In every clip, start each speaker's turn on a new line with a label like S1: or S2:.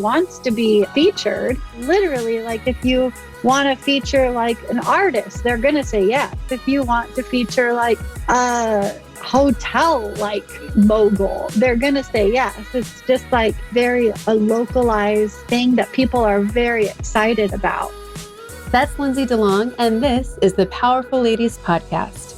S1: wants to be featured. Literally, like if you want to feature like an artist, they're going to say yes. If you want to feature like a hotel like mogul, they're going to say yes. It's just like a localized thing that people are very excited about.
S2: That's Lindsay DeLong, and this is the Powerful Ladies Podcast.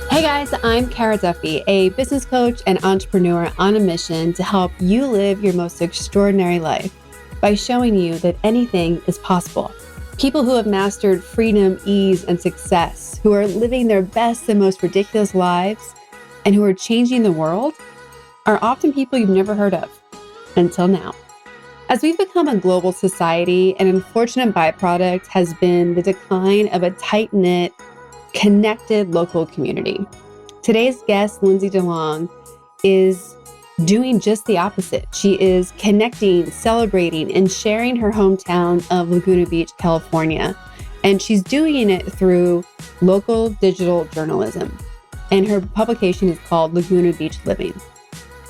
S2: Hey guys, I'm Cara Duffy, a business coach and entrepreneur on a mission to help you live your most extraordinary life by showing you that anything is possible. People who have mastered freedom, ease, and success, who are living their best and most ridiculous lives, and who are changing the world, are often people you've never heard of, until now. As we've become a global society, an unfortunate byproduct has been the decline of a tight-knit, connected local community. Today's guest, Lindsay DeLong, is doing just the opposite. She is connecting, celebrating, and sharing her hometown of Laguna Beach, California. And she's doing it through local digital journalism. And her publication is called Laguna Beach Living.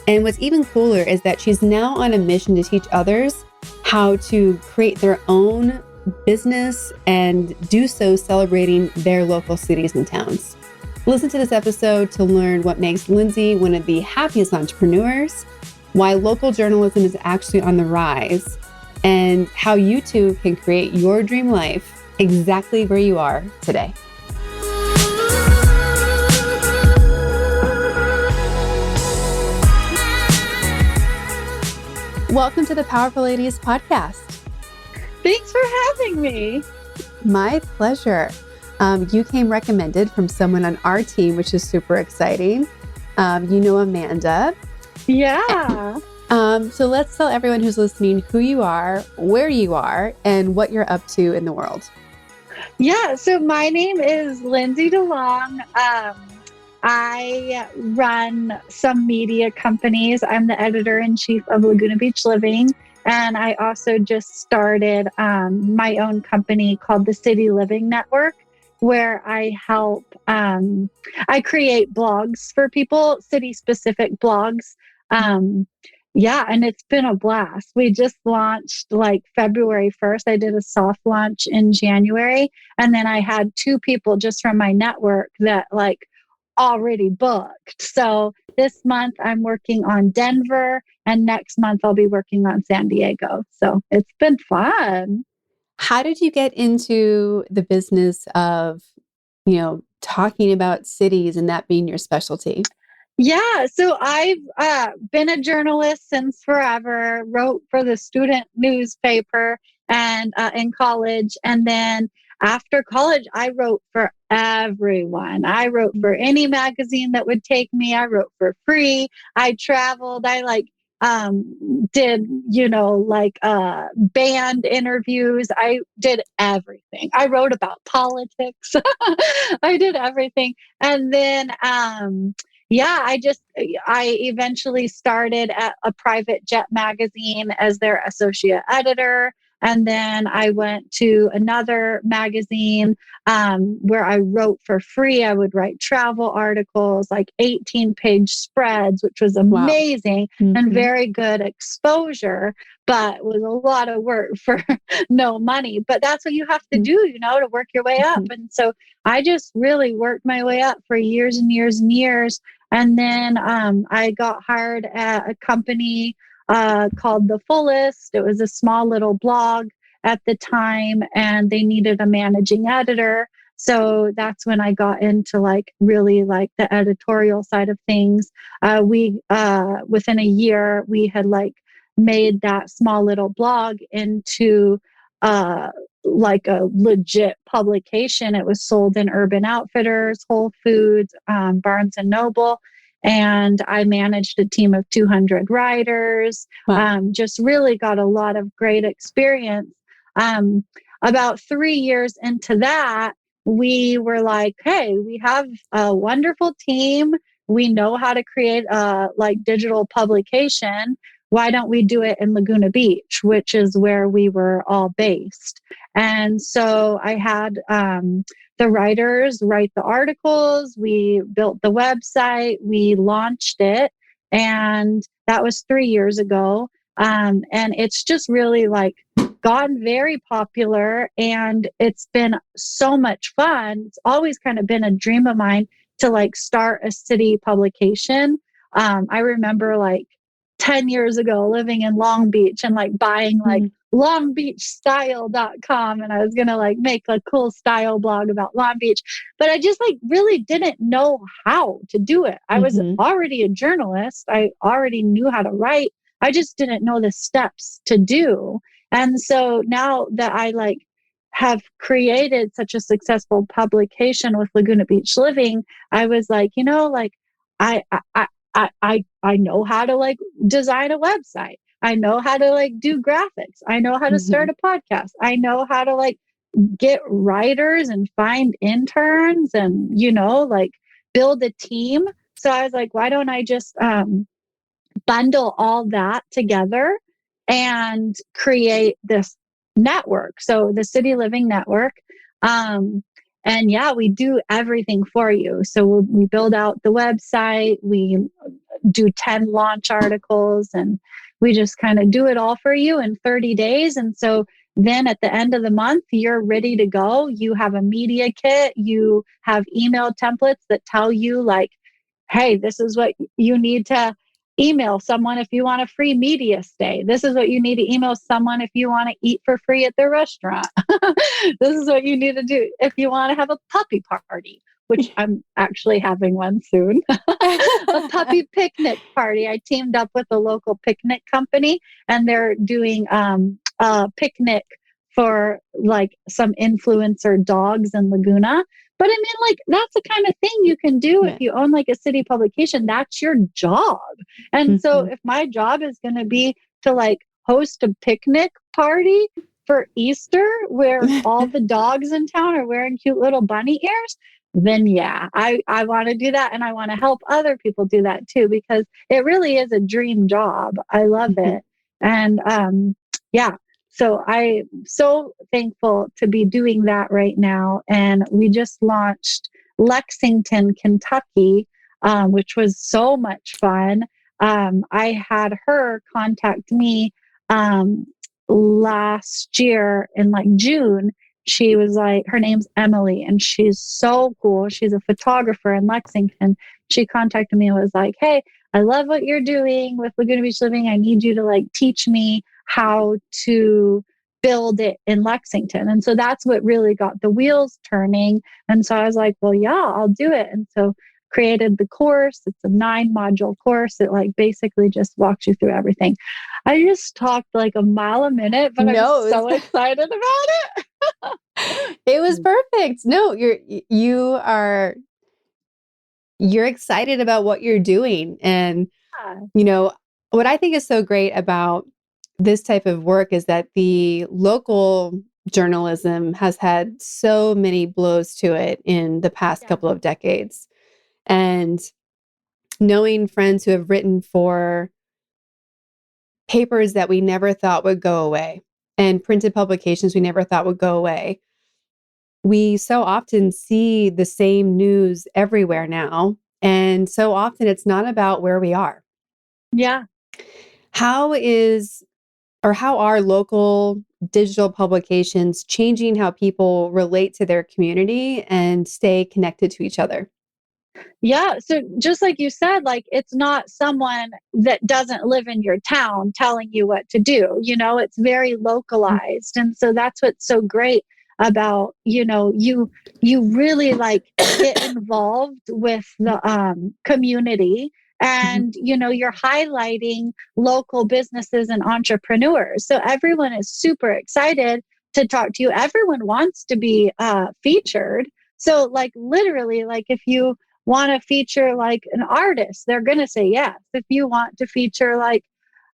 S2: And what's even cooler is that she's now on a mission to teach others how to create their own business and do so celebrating their local cities and towns. Listen to this episode to learn what makes Lindsay one of the happiest entrepreneurs, why local journalism is actually on the rise, and how you too can create your dream life exactly where you are today. Welcome to the Powerful Ladies Podcast.
S1: Thanks for having me.
S2: My pleasure. You came recommended from someone on our team, which is super exciting. You know Amanda.
S1: Yeah.
S2: So let's tell everyone who's listening who you are, where you are, and what you're up to in the world.
S1: Yeah. So my name is Lindsay DeLong. I run some media companies. I'm the editor-in-chief of Laguna Beach Living. And I also just started my own company called the City Living Network, where I help, I create blogs for people, city-specific blogs. And it's been a blast. We just launched like February 1st. I did a soft launch in January. And then I had 2 people just from my network that like already booked. So this month I'm working on Denver, and next month I'll be working on San Diego. So it's been fun.
S2: How did you get into the business of, talking about cities and that being your specialty?
S1: Yeah, so I've been a journalist since forever, wrote for the student newspaper and in college. And then after college, I wrote for everyone. I wrote for any magazine that would take me. I wrote for free. I traveled. I did, band interviews. I did everything. I wrote about politics. I did everything. And then, I eventually started at a private jet magazine as their associate editor. And then I went to another magazine where I wrote for free. I would write travel articles, like 18-page spreads, which was amazing and very good exposure, but was a lot of work for no money. But that's what you have to do, to work your way up. And so I just really worked my way up for years and years and years. And then I got hired at a company called The Fullest. It was a small little blog at the time, and they needed a managing editor. So that's when I got into really the editorial side of things. We within a year, we had made that small little blog into a legit publication. It was sold in Urban Outfitters, Whole Foods, Barnes and Noble. And I managed a team of 200 writers, just really got a lot of great experience. About 3 years into that, we were like, hey, we have a wonderful team. We know how to create a digital publication. Why don't we do it in Laguna Beach, which is where we were all based? And so I had the writers write the articles. We built the website. We launched it. And that was 3 years ago. And it's just really like gotten very popular, and it's been so much fun. It's always kind of been a dream of mine to like start a city publication. I remember like 10 years ago living in Long Beach and like buying like longbeachstyle.com, and I was going to like make a cool style blog about Long Beach, but I just like really didn't know how to do it. I was already a journalist. I already knew how to write. I just didn't know the steps to do. And so now that I like have created such a successful publication with Laguna Beach Living, I was like, like I I I know how to like design a website. I know how to like do graphics. I know how to start a podcast. I know how to like get writers and find interns and like build a team. So I was like, why don't I just bundle all that together and create this network. So the City Living Network. And yeah, we do everything for you. So we build out the website, we do 10 launch articles, and we just kind of do it all for you in 30 days. And so then at the end of the month, you're ready to go. You have a media kit, you have email templates that tell you like, hey, this is what you need to email someone if you want a free media stay. This is what you need to email someone if you want to eat for free at their restaurant. This is what you need to do if you want to have a puppy party, which I'm actually having one soon. A puppy picnic party. I teamed up with a local picnic company, and they're doing a picnic for like some influencer dogs in Laguna. But I mean, like, that's the kind of thing you can do if you own like a city publication. That's your job. And so if my job is going to be to like host a picnic party for Easter where all the dogs in town are wearing cute little bunny ears, then yeah, I want to do that. And I want to help other people do that too, because it really is a dream job. I love it. And yeah. So I'm so thankful to be doing that right now. And we just launched Lexington, Kentucky, which was so much fun. I had her contact me last year in like June. She was like, her name's Emily, and she's so cool. She's a photographer in Lexington. She contacted me and was like, hey, I love what you're doing with Laguna Beach Living. I need you to like teach me how to build it in Lexington. And so that's what really got the wheels turning. And so I was like, well, yeah, I'll do it. And so created the course. It's a 9-module course. It like basically just walks you through everything. I just talked like a mile a minute, but I'm so excited about it.
S2: It was perfect. No, you're excited about what you're doing. And, what I think is so great about this type of work is that the local journalism has had so many blows to it in the past couple of decades. And knowing friends who have written for papers that we never thought would go away and printed publications we never thought would go away. We so often see the same news everywhere now. And so often it's not about where we are.
S1: Yeah.
S2: How are local digital publications changing how people relate to their community and stay connected to each other?
S1: Yeah. So just like you said, like it's not someone that doesn't live in your town telling you what to do. It's very localized. And so that's what's so great about, you really like get involved with the community, and you're highlighting local businesses and entrepreneurs. So everyone is super excited to talk to you. Everyone wants to be featured. So like literally, like if you want to feature like an artist, they're going to say yes. If you want to feature like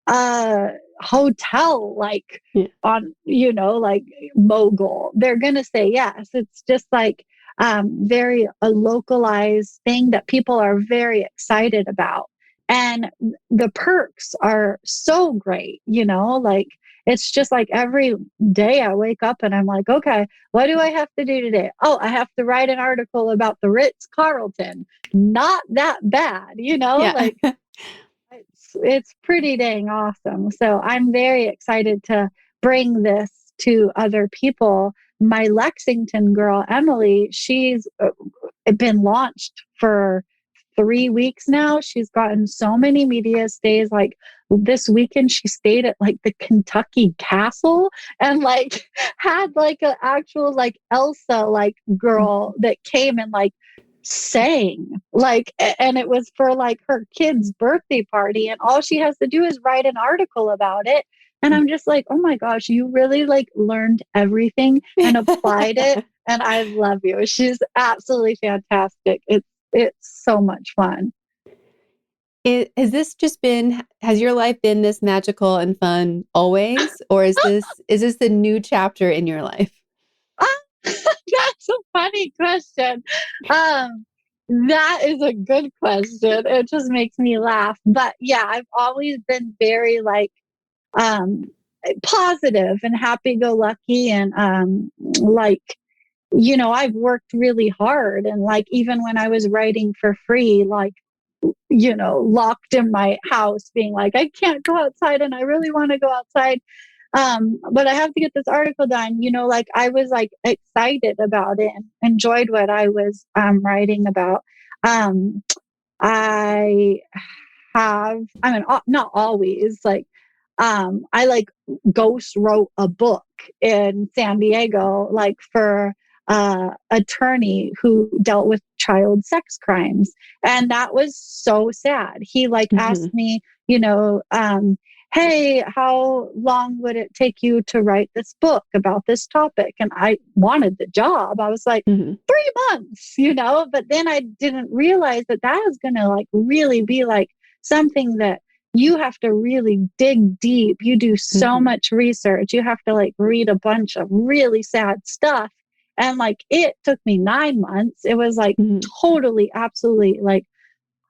S1: a hotel, like on, like mogul, they're going to say yes. It's just like very a localized thing that people are very excited about. And the perks are so great, like it's just like every day I wake up and I'm like, okay, what do I have to do today? Oh, I have to write an article about the Ritz Carlton. Not that bad,
S2: Yeah.
S1: like it's pretty dang awesome. So I'm very excited to bring this to other people. My Lexington girl, Emily, she's been launched for 3 weeks now. She's gotten so many media stays. Like this weekend, she stayed at like the Kentucky Castle and like had like an actual like Elsa like girl that came and like sang like, and it was for like her kid's birthday party, and all she has to do is write an article about it. And I'm just like, oh my gosh, you really like learned everything and applied it. And I love you. She's absolutely fantastic. It's so much fun.
S2: Has your life been this magical and fun always? Or is this the new chapter in your life?
S1: That's a funny question. That is a good question. It just makes me laugh. But yeah, I've always been very like um positive and happy go lucky, and like I've worked really hard, and like even when I was writing for free, like locked in my house being like, I can't go outside and I really want to go outside. But I have to get this article done, like I was like excited about it and enjoyed what I was writing about. Um, I I mean, not always like, I like ghost wrote a book in San Diego, like for attorney who dealt with child sex crimes. And that was so sad. He like
S2: Mm-hmm.
S1: asked me, hey, how long would it take you to write this book about this topic? And I wanted the job. I was like,
S2: Mm-hmm.
S1: 3 months, but then I didn't realize that that is going to like really be like something that you have to really dig deep. You do so
S2: Mm-hmm.
S1: much research. You have to like read a bunch of really sad stuff. And like it took me 9 months. It was like
S2: Mm-hmm.
S1: totally, absolutely like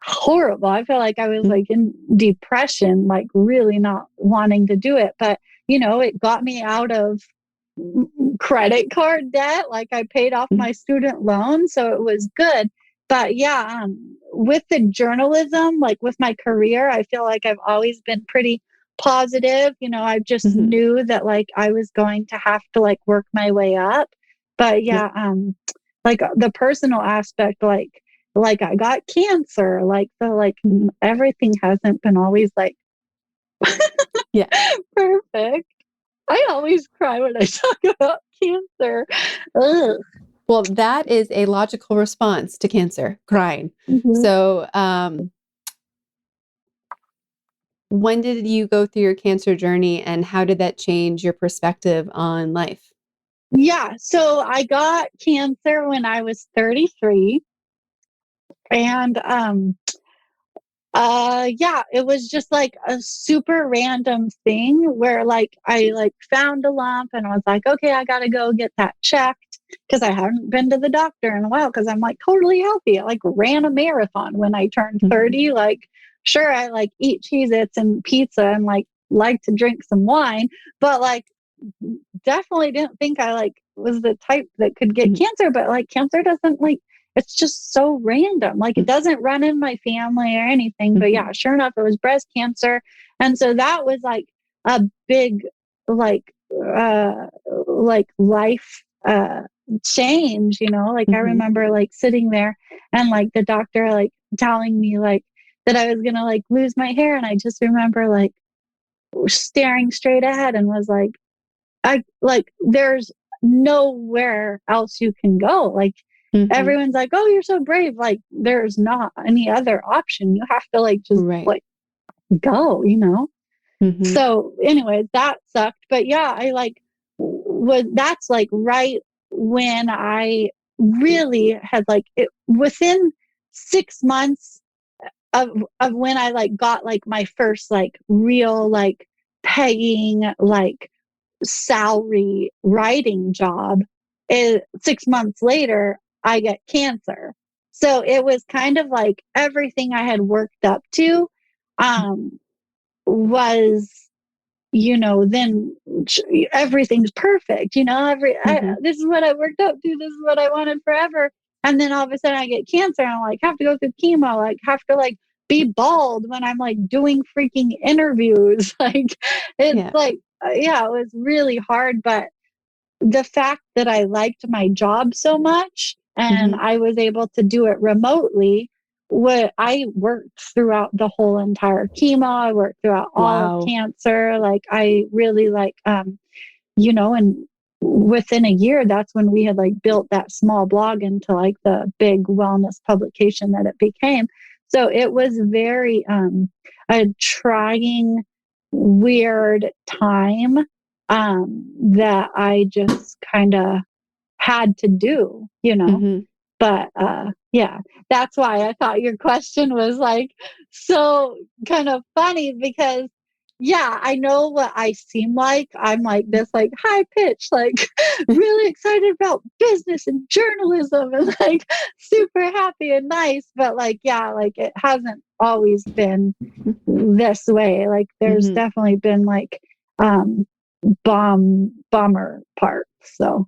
S1: horrible. I felt like I was
S2: Mm-hmm.
S1: like in depression, like really not wanting to do it. But, it got me out of credit card debt. Like I paid off my student loan. So it was good. But yeah, with the journalism, like with my career, I feel like I've always been pretty positive. I just
S2: Mm-hmm.
S1: knew that like I was going to have to like work my way up. But
S2: Yeah.
S1: yeah, like the personal aspect, like I got cancer, like the like everything hasn't been always like
S2: Yeah.
S1: perfect. I always cry when I talk about cancer. Ugh.
S2: Well, that is a logical response to cancer, crying.
S1: Mhm.
S2: So, when did you go through your cancer journey and how did that change your perspective on life?
S1: Yeah, so I got cancer when I was 33, and yeah, it was just like a super random thing where like I like found a lump and I was like, okay, I gotta go get that checked because I haven't been to the doctor in a while because I'm like totally healthy. I like ran a marathon when I turned
S2: Mm-hmm.
S1: 30. Like, sure, I like eat Cheez-Its and pizza and like to drink some wine, but like definitely didn't think I like was the type that could get
S2: Mm-hmm.
S1: cancer, but like cancer doesn't like it's just so random. Like it doesn't run in my family or anything. But
S2: Mm-hmm.
S1: yeah, sure enough, it was breast cancer. And so that was like a big like like life change, like I
S2: Mm-hmm.
S1: remember like sitting there and like the doctor like telling me like that I was gonna like lose my hair. And I just remember like staring straight ahead and was like, I like there's nowhere else you can go. Like
S2: Mm-hmm.
S1: everyone's like, "Oh, you're so brave." Like there's not any other option. You have to like just
S2: Right.
S1: like go.
S2: Mm-hmm.
S1: So anyways, that sucked. But yeah, I like was that's like right when I really had like it within 6 months of when I like got like my first like real like paying like salary writing job. 6 months later, I get cancer. So it was kind of like everything I had worked up to um, was then everything's perfect.
S2: Mm-hmm.
S1: This is what I worked up to. This is what I wanted forever. And then all of a sudden I get cancer and I like have to go through chemo, like have to like be bald when I'm like doing freaking interviews. Like it's
S2: Yeah.
S1: like, yeah, it was really hard. But the fact that I liked my job so much and
S2: Mm-hmm.
S1: I was able to do it remotely, what I worked throughout the whole entire chemo, I worked throughout all of
S2: Wow.
S1: cancer. Like I really and within a year, that's when we had like built that small blog into like the big wellness publication that it became. So it was very a trying, weird time that I just kind of had to do.
S2: Mm-hmm.
S1: But yeah, that's why I thought your question was like so kind of funny because yeah, I know what I seem like. I'm like this like high pitch, like really excited about business and journalism and like super happy and nice. But like, yeah, like it hasn't always been this way. Like there's
S2: Mm-hmm.
S1: definitely been like um bummer parts. So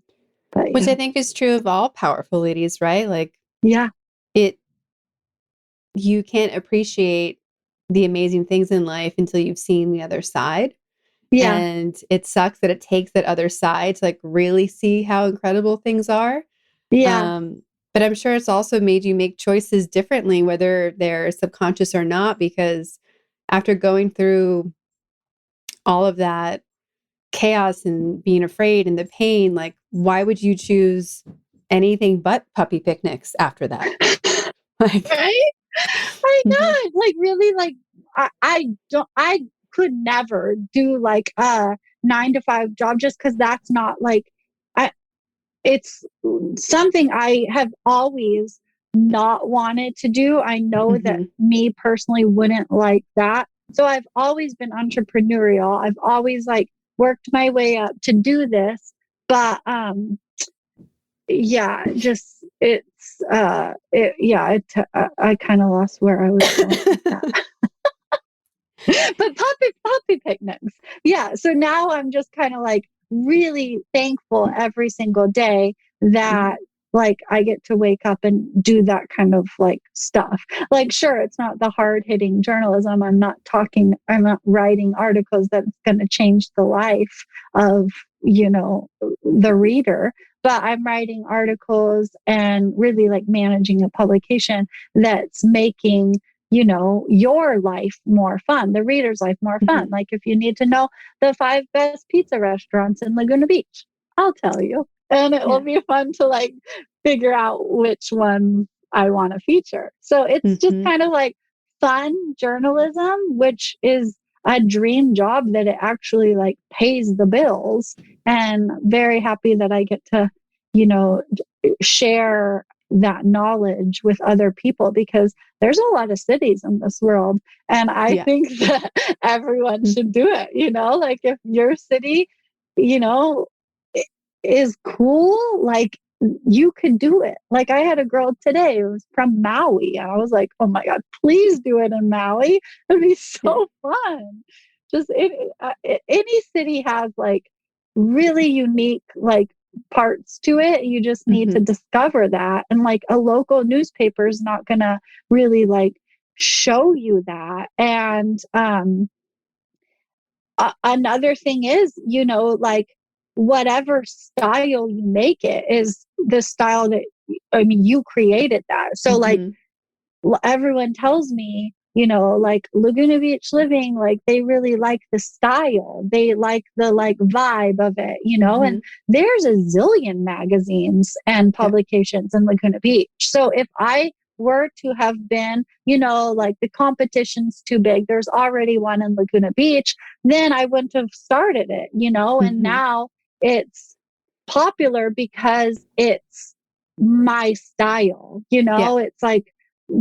S1: but
S2: Which
S1: yeah.
S2: I think is true of all powerful ladies, right? Like
S1: Yeah.
S2: it, you can't appreciate the amazing things in life until you've seen the other side.
S1: Yeah.
S2: And it sucks that it takes that other side to like really see how incredible things are.
S1: Yeah.
S2: Um, but I'm sure it's also made you make choices differently, whether they're subconscious or not, because after going through all of that chaos and being afraid and the pain, like, why would you choose anything but puppy picnics after that? Like,
S1: Right? I
S2: mhm,
S1: know. Like really like I could never do like a 9 to 5 job just because that's not like I it's something I have always not wanted to do. I know that
S2: mhm,
S1: me personally wouldn't like that. So I've always been entrepreneurial. I've always like worked my way up to do this. But yeah, just it's I kind of lost where I was going with that. But puppy picnics. Yeah. So now I'm just kind of like really thankful every single day
S2: mhm,
S1: that like I get to wake up and do that kind of like stuff. Like, sure, it's not the hard hitting journalism. I'm not writing articles that's going to change the life of, the reader, but I'm writing articles and really like managing a publication that's making your life more fun, the reader's life more fun.
S2: mhm.
S1: Like if you need to know the 5 best pizza restaurants in Laguna Beach, I'll tell you. And it will
S2: Yeah.
S1: be fun to like figure out which one I want to feature. So it's just
S2: Mhm.
S1: kind of like fun journalism, which is a dream job that it actually like pays the bills. And very happy that I get to, you know, share that knowledge with other people because there's a lot of cities in this world. And I
S2: Yeah.
S1: think that everyone should do it. Like if your city, you know, is cool, like you could do it. Like I had a girl today who was from Maui. And I was like, oh my God, please do it in Maui. It'd be
S2: Yeah.
S1: so fun. Just any city has like really unique, like parts to it. You just need to
S2: Mhm.
S1: discover that. And like a local newspaper is not going to really like show you that. And another thing is, like whatever style you make it is the style that, I mean, you created that. So like
S2: Mhm.
S1: everyone tells me, like Laguna Beach Living, like they really like the style. They like the like vibe of it, and
S2: Mhm.
S1: there's a zillion magazines and
S2: Yeah.
S1: publications in Laguna Beach. So if I were to have been, like the competition's too big, there's already one in Laguna Beach, then I wouldn't have started it, and
S2: Mhm.
S1: now it's popular because it's my style,
S2: Yeah.
S1: it's like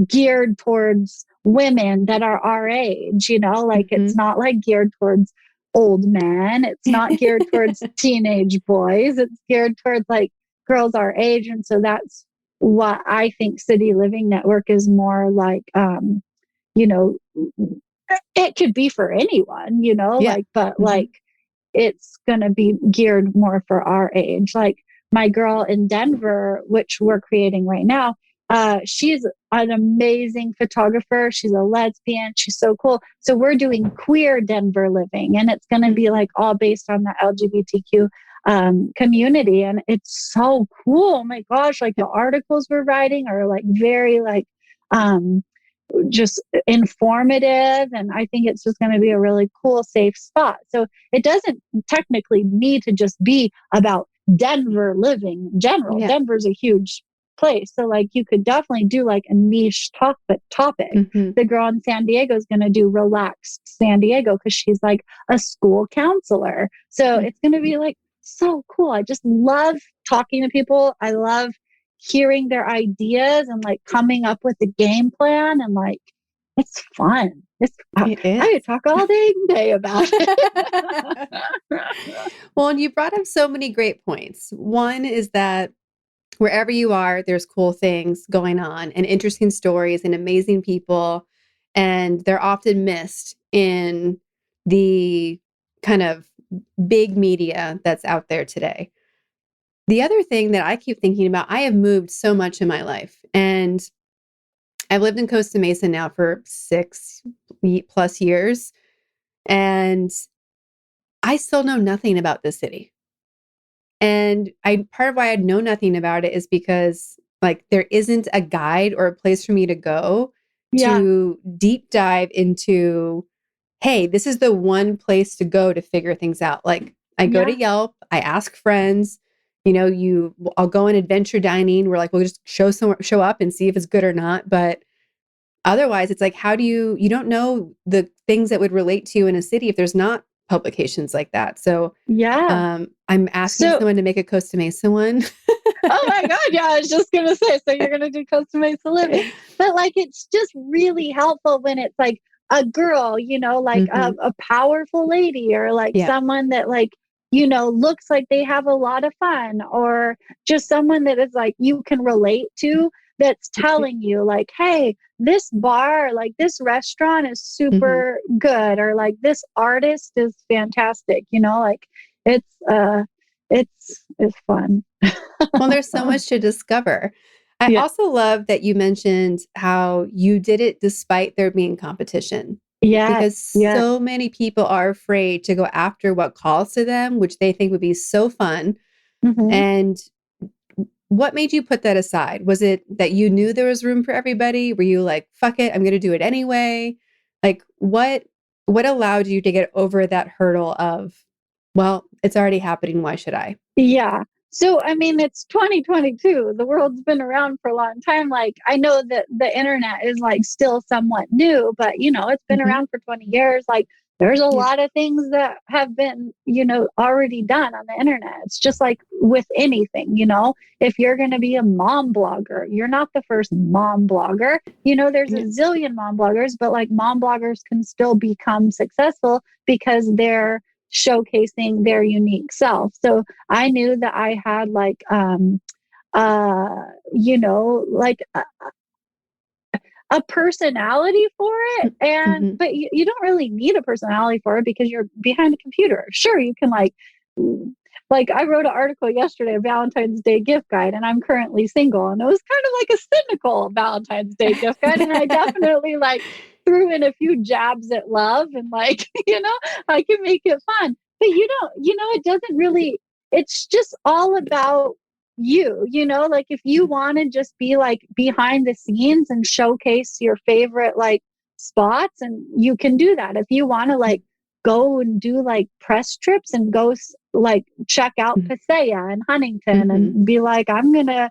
S1: geared towards women that are our age, like it's
S2: Mhm.
S1: not like geared towards old men. It's not geared towards teenage boys. It's geared towards like girls our age. And so that's what I think City Living Network is more like, you know, it could be for anyone,
S2: Yeah.
S1: but
S2: Mm-hmm.
S1: it's going to be geared more for our age. Like my girl in Denver, which we're creating right now, she's an amazing photographer. She's a lesbian. She's so cool. So we're doing queer Denver living, and it's going to be like all based on the LGBTQ community. And it's so cool. Oh my gosh. Like the articles we're writing are like very like, um, just informative. And I think it's just going to be a really cool, safe spot. So it doesn't technically need to just be about Denver living in general.
S2: Yeah.
S1: Denver's a huge place. So like you could definitely do like a niche topic.
S2: Mm-hmm.
S1: The girl in San Diego is going to do relaxed San Diego because she's like a school counselor. So it's going to be like so cool. I just love talking to people. I love hearing their ideas and like coming up with a game plan, and like it's fun.
S2: It
S1: I
S2: is.
S1: could talk all day about it.
S2: Well, and you brought up so many great points. One is that wherever you are, there's cool things going on and interesting stories and amazing people. And they're often missed in the kind of big media that's out there today. The other thing that I keep thinking about, I have moved so much in my life, and I've lived in Costa Mesa now for 6+ years, and I still know nothing about this city. And part of why I know nothing about it is because like there isn't a guide or a place for me to go
S1: Yeah.
S2: to deep dive into, hey, this is the one place to go to figure things out. Like I go to
S1: Yeah.
S2: Yelp, I ask friends, I'll go on adventure dining. We're like, we'll just show up and see if it's good or not. But otherwise, it's like, how do you don't know the things that would relate to you in a city if there's not publications like that. So
S1: Yeah.
S2: I'm asking
S1: So,
S2: someone to make a Costa Mesa one.
S1: oh my God. Yeah. I was just going to say, so you're going to do Costa Mesa living, but like, it's just really helpful when it's like a girl, like
S2: Mm-hmm.
S1: a powerful lady, or like
S2: Yeah.
S1: someone that like, looks like they have a lot of fun, or just someone that is like, you can relate to, that's telling you like, hey, this bar, like this restaurant is
S2: Mm-hmm.
S1: super good, or like this artist is fantastic, like it's it's fun.
S2: Well, there's so much to discover. I
S1: Yeah.
S2: also love that you mentioned how you did it despite there being competition,
S1: Yes.
S2: because
S1: Yes.
S2: so many people are afraid to go after what calls to them, which they think would be so fun.
S1: Hmm.
S2: And what made you put that aside? Was it that you knew there was room for everybody? Were you like, fuck it, I'm going to do it anyway? Like what allowed you to get over that hurdle of, well, it's already happening, why should I?
S1: Yeah. So, I mean, it's 2022. The world's been around for a long time. Like, I know that the internet is like still somewhat new, but it's been
S2: Mm-hmm.
S1: around for 20 years. Like, there's a
S2: Yeah.
S1: lot of things that have been, already done on the internet. It's just like with anything, if you're going to be a mom blogger, you're not the first mom blogger. There's a
S2: Yeah.
S1: zillion mom bloggers, but like mom bloggers can still become successful because they're showcasing their unique self. So I knew that I had like like a personality for it. And
S2: Mm-hmm.
S1: but you don't really need a personality for it because you're behind a computer. Sure, you can like I wrote an article yesterday, a Valentine's Day gift guide, and I'm currently single, and it was kind of like a cynical Valentine's Day gift guide, and I definitely like threw in a few jabs at love, and like I can make it fun. But you don't, it doesn't really. It's just all about like if you want to just be like behind the scenes and showcase your favorite like spots, and you can do that. If you want to like go and do like press trips and go like check out Pasea and Huntington
S2: Mm-hmm.
S1: and be like, I'm gonna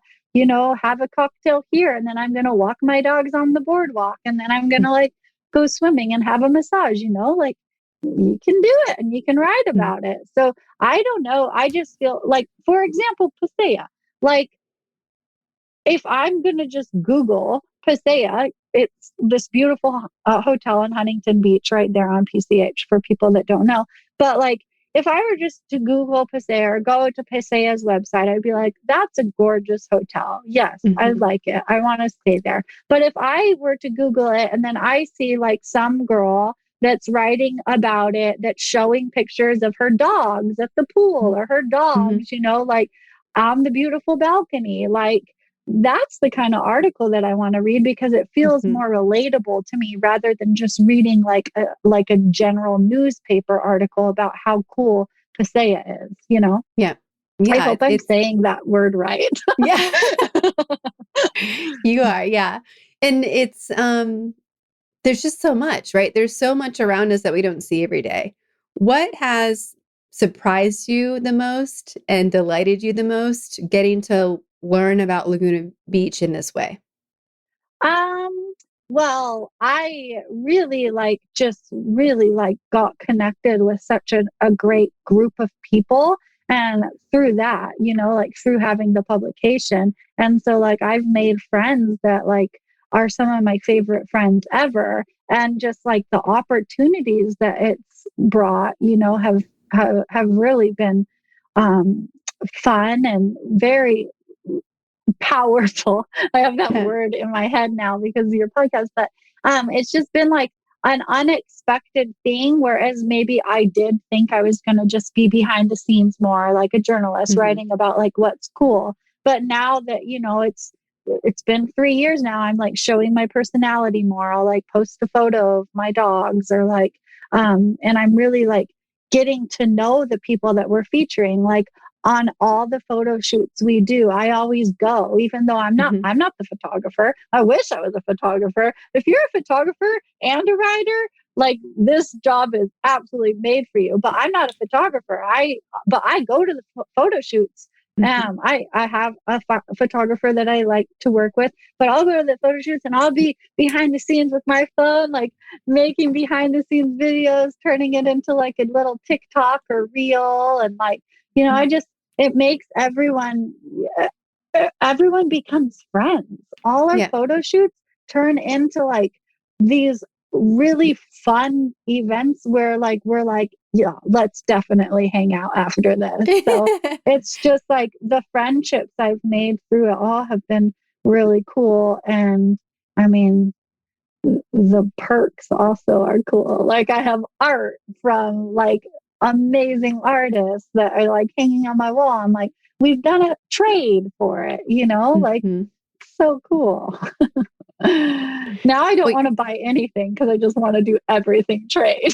S1: have a cocktail here, and then I'm gonna walk my dogs on the boardwalk, and then I'm gonna like go swimming and have a massage, like you can do it and you can write
S2: Mm-hmm.
S1: about it. So I don't know. I just feel like, for example, Pasea, like if I'm going to just Google Pasea, it's this beautiful hotel in Huntington Beach right there on PCH for people that don't know. But like, if I were just to Google Pasea or go to Pasea's website, I'd be like, that's a gorgeous hotel. Yes, I
S2: Mm-hmm.
S1: like it. I want to stay there. But if I were to Google it and then I see like some girl that's writing about it, that's showing pictures of her dogs at the pool or her
S2: Mm-hmm.
S1: dogs, like on the beautiful balcony. Like that's the kind of article that I want to read because it feels
S2: Mm-hmm.
S1: more relatable to me rather than just reading like a general newspaper article about how cool Pasea is.
S2: Yeah.
S1: I
S2: Yeah.
S1: hope I'm
S2: It's,
S1: saying that word right.
S2: yeah, you are. Yeah. And there's just so much, right? There's so much around us that we don't see every day. What has surprised you the most and delighted you the most getting to learn about Laguna Beach in this way?
S1: Um, well, I really just really got connected with such a great group of people. And through that, through having the publication. And so I've made friends that are some of my favorite friends ever. And just the opportunities that it's brought, have really been um fun and very powerful. I have that
S2: Yeah.
S1: word in my head now because of your podcast, but it's just been an unexpected thing. Whereas maybe I did think I was going to just be behind the scenes more like a journalist
S2: Mm-hmm.
S1: writing about what's cool. But now that, it's been 3 years now, I'm showing my personality more. I'll post a photo of my dogs or and I'm really getting to know the people that we're featuring. On all the photo shoots we do, I always go, even though
S2: Mm-hmm.
S1: I'm not the photographer. I wish I was a photographer. If you're a photographer and a writer, this job is absolutely made for you. But I'm not a photographer. But I go to the photo shoots.
S2: Mm-hmm.
S1: I have a photographer that I like to work with, but I'll go to the photo shoots and I'll be behind the scenes with my phone, making behind the scenes videos, turning it into a little TikTok or reel. And I just, it makes everyone becomes friends. All our
S2: Yeah.
S1: photo shoots turn into these really fun events where we're yeah, let's definitely hang out after this. So it's just the friendships I've made through it all have been really cool. And I mean, the perks also are cool. I have art from amazing artists that are hanging on my wall. I'm we've done a trade for it,
S2: Mm-hmm.
S1: so cool. Now I don't
S2: Wait.
S1: want to buy anything because I just want to do everything trade.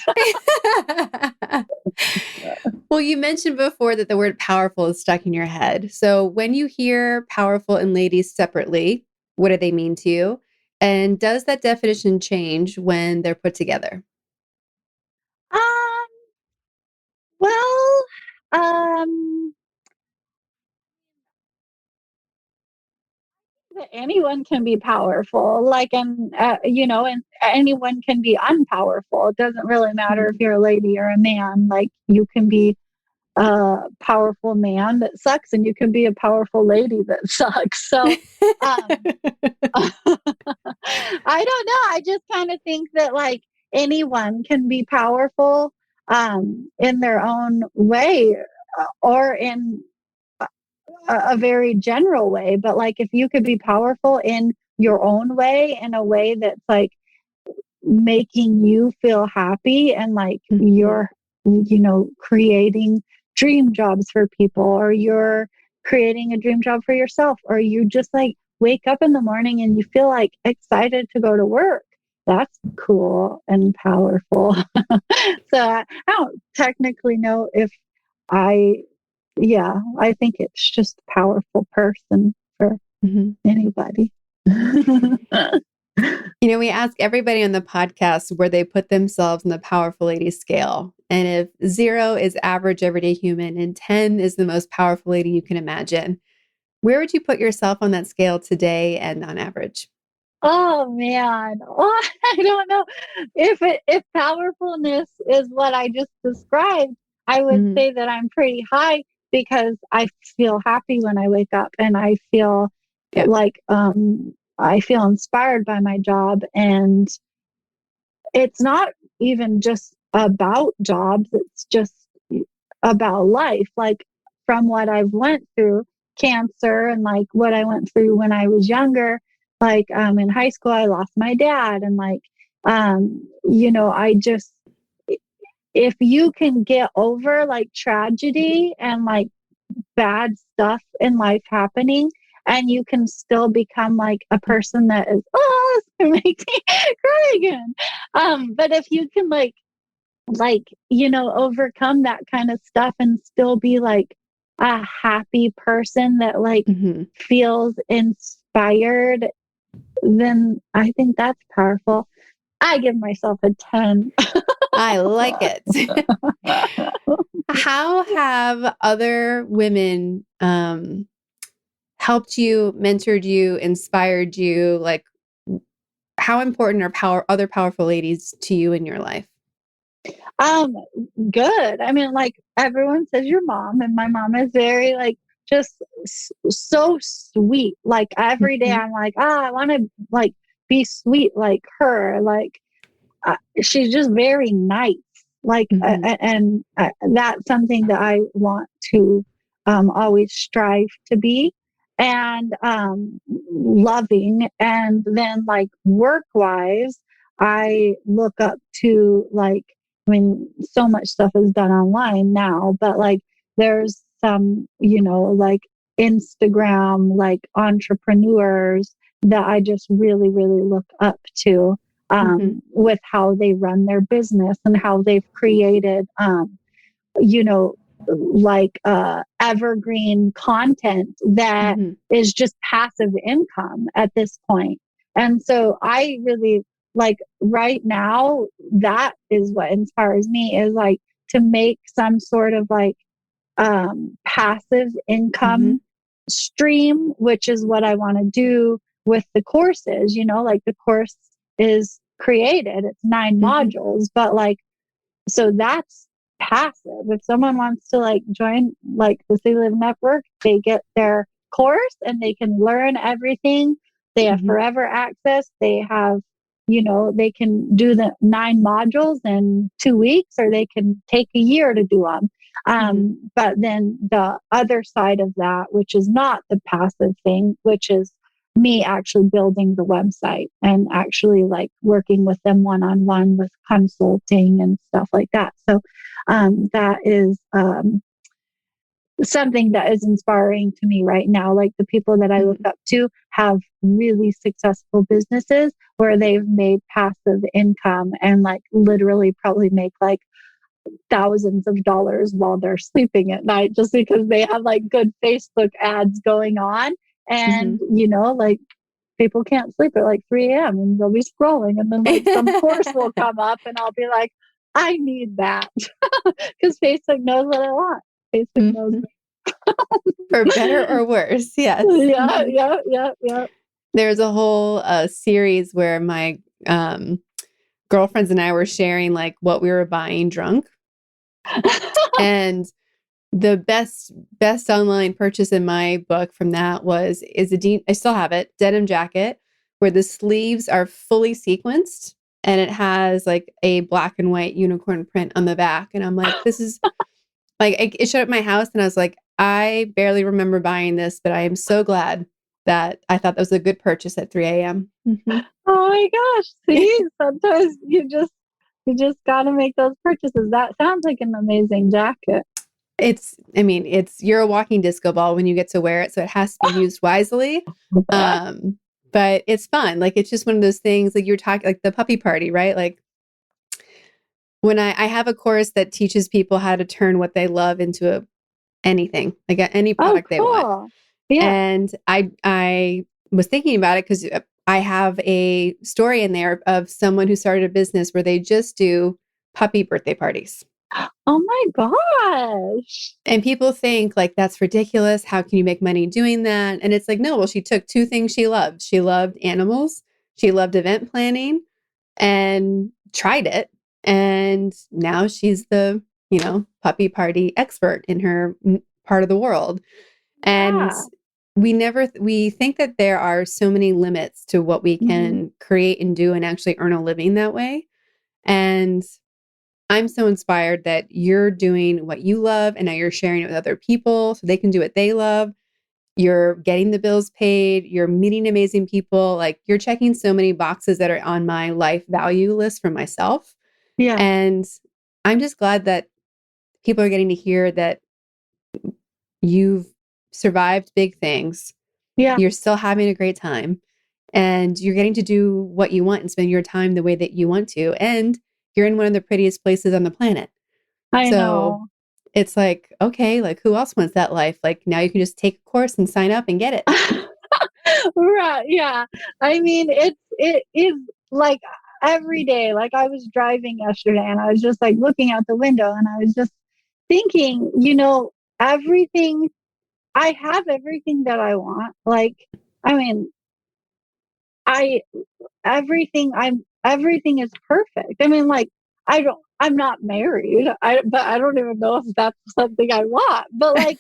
S2: Well, you mentioned before that the word powerful is stuck in your head. So when you hear powerful and ladies separately, what do they mean to you? And does that definition change when they're put together?
S1: um, well, um, anyone can be powerful, and anyone can be unpowerful. It doesn't really matter if
S2: Mhm.
S1: you're a lady or a man. You can be a powerful man that sucks, and you can be a powerful lady that sucks. So, um, I don't know. I just kind of think that anyone can be powerful in their own way or in a very general way. But if you could be powerful in your own way, in a way that's making you feel happy and
S2: Mhm.
S1: you're, creating dream jobs for people, or you're creating a dream job for yourself, or you just wake up in the morning and you feel excited to go to work. That's cool and powerful. So I don't technically know if I, yeah, I think it's just a powerful person for
S2: Mhm.
S1: anybody.
S2: We ask everybody on the podcast where they put themselves in the powerful lady scale. And if 0 is average everyday human and 10 is the most powerful lady you can imagine, where would you put yourself on that scale today and on average?
S1: Oh man. Oh, I don't know if powerfulness is what I just described. I would
S2: Mhm.
S1: say that I'm pretty high because I feel happy when I wake up, and I feel
S2: Yeah.
S1: I feel inspired by my job. And it's not even just about jobs, it's just about life. From what I've went through, cancer, and what I went through when I was younger, in high school I lost my dad, and I just if you can get over like tragedy and like bad stuff in life happening, and you can still become like a person that is, oh, it's gonna make me cry again. But if you can overcome that kind of stuff and still be like a happy person that like
S2: Mm-hmm.
S1: feels inspired, then I think that's powerful. I give myself a 10.
S2: I like it. How have other women helped you, mentored you, inspired you? Like, how important are other powerful ladies to you in your life?
S1: Um, Good. I mean, like everyone says your mom, and my mom is very like just so sweet. Like every day
S2: Mm-hmm.
S1: I'm like, I want to like be sweet like her. Like she's just very nice. Like,
S2: Mm-hmm.
S1: and that's something that I want to always strive to be, and loving. And then, like, work wise, I look up to, like, I mean, so much stuff is done online now, but like, there's some, like Instagram, like entrepreneurs that I just really, really look up to,
S2: Mm-hmm.
S1: with how they run their business and how they've created, you know, evergreen content that
S2: Mm-hmm.
S1: is just passive income at this point. And so I really like right now, that is what inspires me, is like to make some sort of like passive
S2: Mm-hmm.
S1: income stream, which is what I want to do with the courses. Like the course is created, it's 9
S2: Mm-hmm.
S1: modules, but like, so that's passive. If someone wants to like join like the City Live Network, they get their course and they can learn everything. They have
S2: Mm-hmm.
S1: forever access. They have, they can do the 9 modules in 2 weeks, or they can take a year to do them.
S2: Mm-hmm.
S1: But then the other side of that, which is not the passive thing, which is me actually building the website and actually like working with them one-on-one with consulting and stuff like that. So that is something that is inspiring to me right now. Like the people that I look
S2: Mm-hmm.
S1: up to have really successful businesses where they've made passive income and like literally probably make like thousands of dollars while they're sleeping at night, just because they have like good Facebook ads going on. And, like people can't sleep at like 3 a.m. and they'll be scrolling. And then like some course will come up and I'll be like, I need that. Because Facebook knows what I want. Facebook knows
S2: Mm-hmm. For better or worse, yes.
S1: me. Yeah,
S2: Mm-hmm.
S1: yeah, yeah, yeah.
S2: There's a whole series where my girlfriends and I were sharing like what we were buying drunk, and the best online purchase in my book from that is I still have it, denim jacket where the sleeves are fully sequenced and it has like a black and white unicorn print on the back, and I'm like, this is like it showed up at my house, and I was like, I barely remember buying this, but I am so glad that I thought that was a good purchase at 3 a.m. Mm-hmm.
S1: Oh my gosh. See, sometimes you just gotta make those purchases. That sounds like an amazing jacket.
S2: You're a walking disco ball when you get to wear it, so it has to be used wisely. Um, but it's fun. Like it's just one of those things, like you're talking like the puppy party, right? Like when I have a course that teaches people how to turn what they love into anything, like any
S1: Oh,
S2: product they want.
S1: cool. Yeah.
S2: And I was thinking about it because I have a story in there of someone who started a business where they just do puppy birthday parties.
S1: Oh my gosh.
S2: And people think like that's ridiculous. How can you make money doing that? And it's like, no, well, she took 2 things she loved. She loved animals, she loved event planning, and tried it. And now she's the, puppy party expert in her part of the world. And
S1: Yeah.
S2: we think that there are so many limits to what we
S1: Mhm.
S2: can create and do and actually earn a living that way. And I'm so inspired that you're doing what you love and now you're sharing it with other people so they can do what they love. You're getting the bills paid, you're meeting amazing people. Like you're checking so many boxes that are on my life value list for myself.
S1: Yeah.
S2: And I'm just glad that people are getting to hear that you've survived big things.
S1: Yeah,
S2: You're still having a great time and you're getting to do what you want and spend your time the way that you want to. And you're in one of the prettiest places on the planet.
S1: I
S2: So
S1: know.
S2: it's like, okay, like who else wants that life? Like now you can just take a course and sign up and get it.
S1: Right. Yeah. I mean, it is like every day. Like I was driving yesterday and I was just like looking out the window and I was just thinking, everything I have everything that I want. Like, I mean, I everything is perfect. I mean, like I'm not married. But I don't even know if that's something I want. But like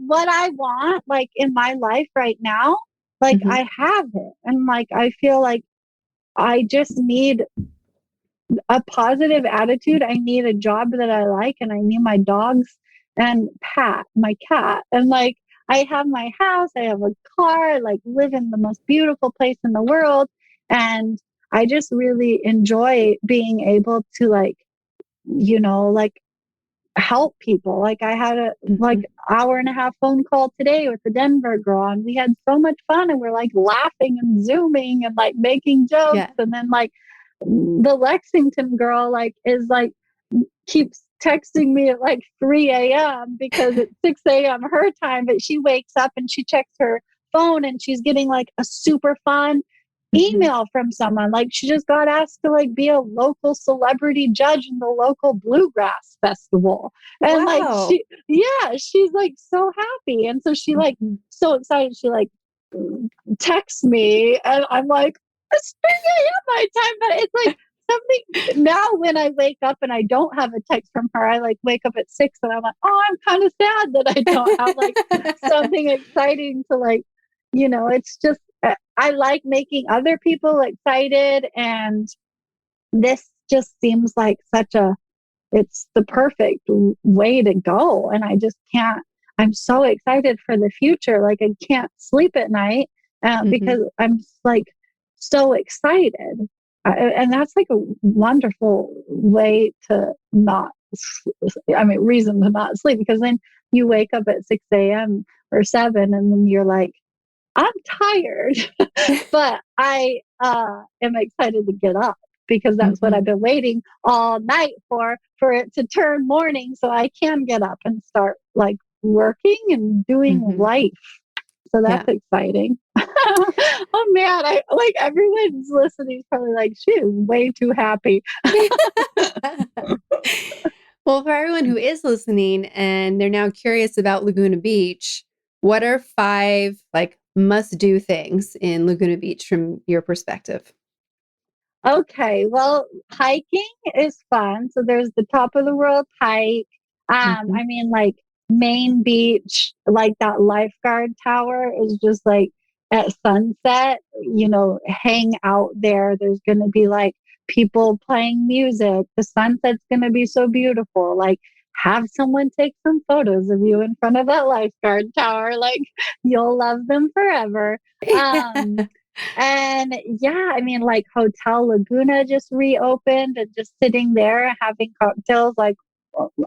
S1: what I want, like in my life right now, like
S2: Hmm.
S1: I have it. And like I feel like I just need a positive attitude. I need a job that I like, and I need my dogs and Pat, my cat. And like, I have my house, I have a car, I like live in the most beautiful place in the world. And I just really enjoy being able to like help people. Like I had a like
S2: Hmm.
S1: hour and a half phone call today with the Denver girl, and we had so much fun, and we're like laughing and zooming and like making jokes.
S2: Yeah.
S1: And then like the Lexington girl like is like keeps texting me at like 3 a.m. because it's 6 a.m. her time, but she wakes up and she checks her phone and she's getting like a super fun
S2: Hmm.
S1: email from someone. Like she just got asked to like be a local celebrity judge in the local bluegrass festival. And like
S2: Wow.
S1: she's like so happy. And so she like
S2: Hmm.
S1: so excited. She like texts me and I'm like, it's 3 a.m. my time, but it's like something now when I wake up and I don't have a text from her, I like wake up at 6 and I'm like, oh, I'm kind of sad that I don't have like something exciting to like, it's just, I like making other people excited. And this just seems like it's the perfect way to go. And I just can't, I'm so excited for the future. Like I can't sleep at night
S2: Hmm.
S1: because I'm like so excited. And that's like a wonderful way to not, reason to not sleep because then you wake up at 6 a.m. or 7 and then you're like, I'm tired, but I am excited to get up because that's what I've
S2: Hmm.
S1: been waiting all night for it to turn morning so I can get up and start like working and doing
S2: Hmm.
S1: life. So that's
S2: Yeah.
S1: exciting. Oh man, I like everyone's listening is probably like, she is way too happy.
S2: Well, for everyone who is listening and they're now curious about Laguna Beach, what are 5 like must do things in Laguna Beach from your perspective?
S1: Okay, well, hiking is fun. So there's the top of the world hike.
S2: Hmm.
S1: Like Main Beach, like that lifeguard tower is just like at sunset, hang out there. There's going to be like people playing music. The sunset's going to be so beautiful. Like have someone take some photos of you in front of that lifeguard tower. Like you'll love them forever. Um, and yeah, like Hotel Laguna just reopened and just sitting there having cocktails like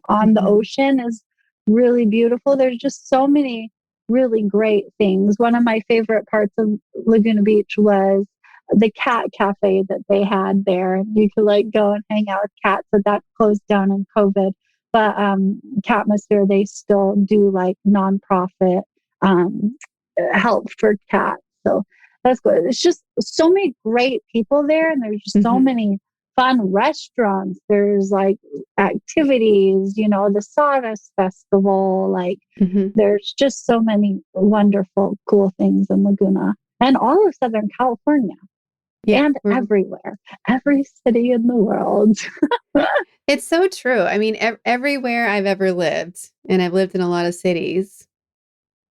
S1: on the
S2: Hmm.
S1: ocean is really beautiful. There's just so many really great things. One of my favorite parts of Laguna Beach was the cat cafe that they had there. You could like go and hang out with cats, but that closed down in COVID. But Catmosphere, they still do like nonprofit um, help for cats. So that's good. It's just so many great people there, and there's just so
S2: Hmm.
S1: many fun restaurants. There's like activities, the Sawdust Festival. Like
S2: Hmm.
S1: there's just so many wonderful, cool things in Laguna and all of Southern California
S2: Yeah,
S1: and everywhere, every city in the world.
S2: it's so true. I mean, everywhere I've ever lived, and I've lived in a lot of cities,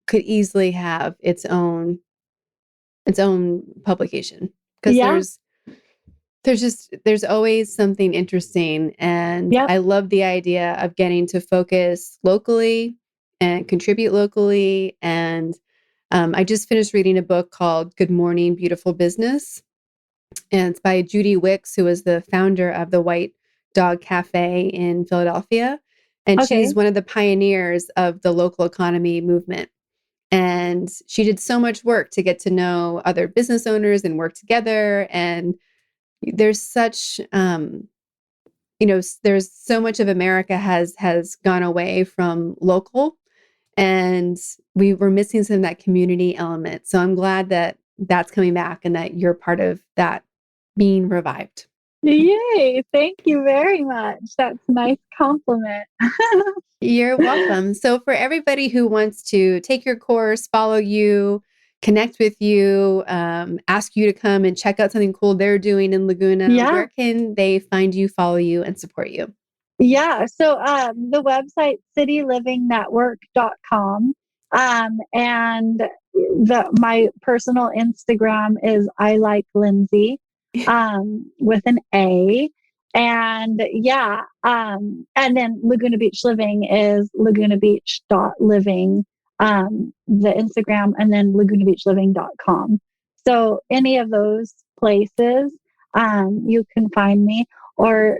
S2: could easily have its own publication because
S1: Yeah,
S2: there's always something interesting, and
S1: yep.
S2: I love the idea of getting to focus locally and contribute locally. And I just finished reading a book called Good Morning Beautiful Business, and it's by Judy Wicks, who is the founder of the White dog cafe in Philadelphia. And
S1: Okay.
S2: she's one of the pioneers of the local economy movement. And she did so much work to get to know other business owners and work together. And there's such, there's so much of America has gone away from local, and we were missing some of that community element. So I'm glad that that's coming back and that you're part of that being revived.
S1: Yay. Thank you very much. That's a nice compliment.
S2: You're welcome. So for everybody who wants to take your course, follow you, connect with you, ask you to come and check out something cool they're doing in Laguna,
S1: Yeah.
S2: where can they find you, follow you, and support you?
S1: Yeah. So the website citylivingnetwork.com. And my personal Instagram is I like Lindsay with an A. And yeah, and then Laguna Beach Living is lagunabeach.living, the Instagram, and then lagunabeachliving.com. So any of those places, you can find me, or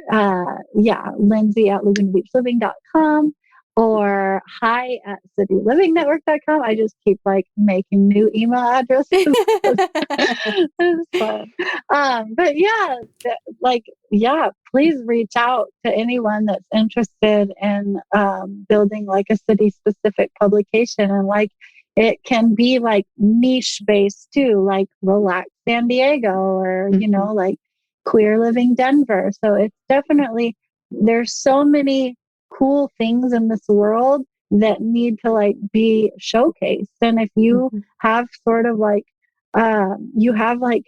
S1: Lindsay at lagunabeachliving.com, or hi at citylivingnetwork.com. I just keep like making new email addresses. It's fun. But yeah, please reach out to anyone that's interested in building like a city specific publication. And like, it can be like niche based too, like Relax San Diego, or, like Queer Living Denver. So it's definitely, there's so many cool things in this world that need to like be showcased. And if you have sort of like, you have like,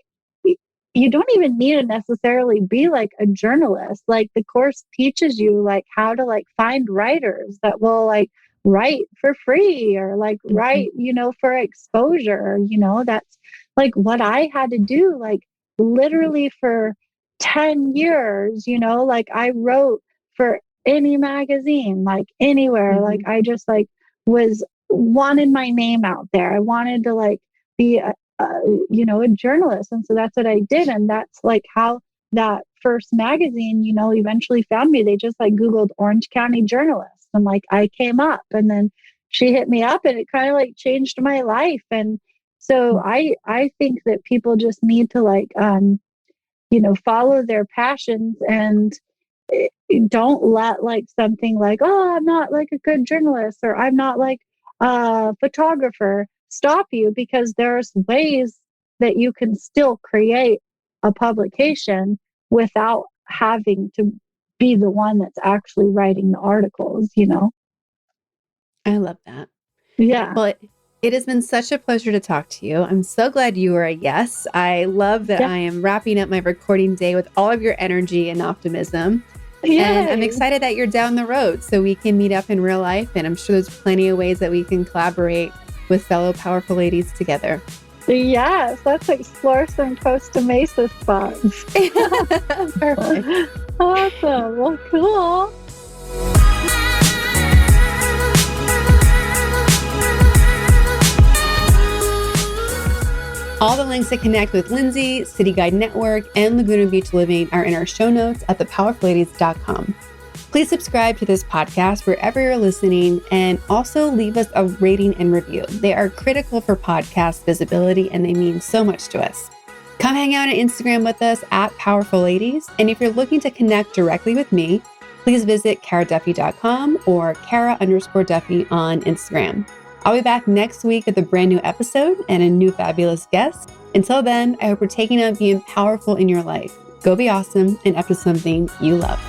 S1: you don't even need to necessarily be like a journalist. Like the course teaches you like how to like find writers that will like write for free, or like write, for exposure. That's like what I had to do, like literally for 10 years, like I wrote for any magazine, like anywhere. Like I just like wanted my name out there. I wanted to like be a journalist. And so that's what I did. And that's like how that first magazine, eventually found me. They just like Googled Orange County journalist, and like I came up, and then she hit me up, and it kind of like changed my life. And so I think that people just need to like, follow their passions, and don't let like something like, oh, I'm not like a good journalist, or I'm not like a photographer, stop you, because there's ways that you can still create a publication without having to be the one that's actually writing the articles,
S2: I love that.
S1: Yeah.
S2: Well, it has been such a pleasure to talk to you. I'm so glad you were a yes. I love that I am wrapping up my recording day with all of your energy and optimism. Yay. And I'm excited that you're down the road so we can meet up in real life. And I'm sure there's plenty of ways that we can collaborate with fellow powerful ladies together.
S1: Yes, let's explore some Costa Mesa spots.
S2: Perfect.
S1: Awesome. Well, cool.
S2: All the links to connect with Lindsay, City Guide Network, and Laguna Beach Living are in our show notes at thepowerfulladies.com. Please subscribe to this podcast wherever you're listening, and also leave us a rating and review. They are critical for podcast visibility, and they mean so much to us. Come hang out on Instagram with us at Powerful Ladies. And if you're looking to connect directly with me, please visit karaduffy.com or Kara_Duffy on Instagram. I'll be back next week with a brand new episode and a new fabulous guest. Until then, I hope you're taking on being powerful in your life. Go be awesome and up to something you love.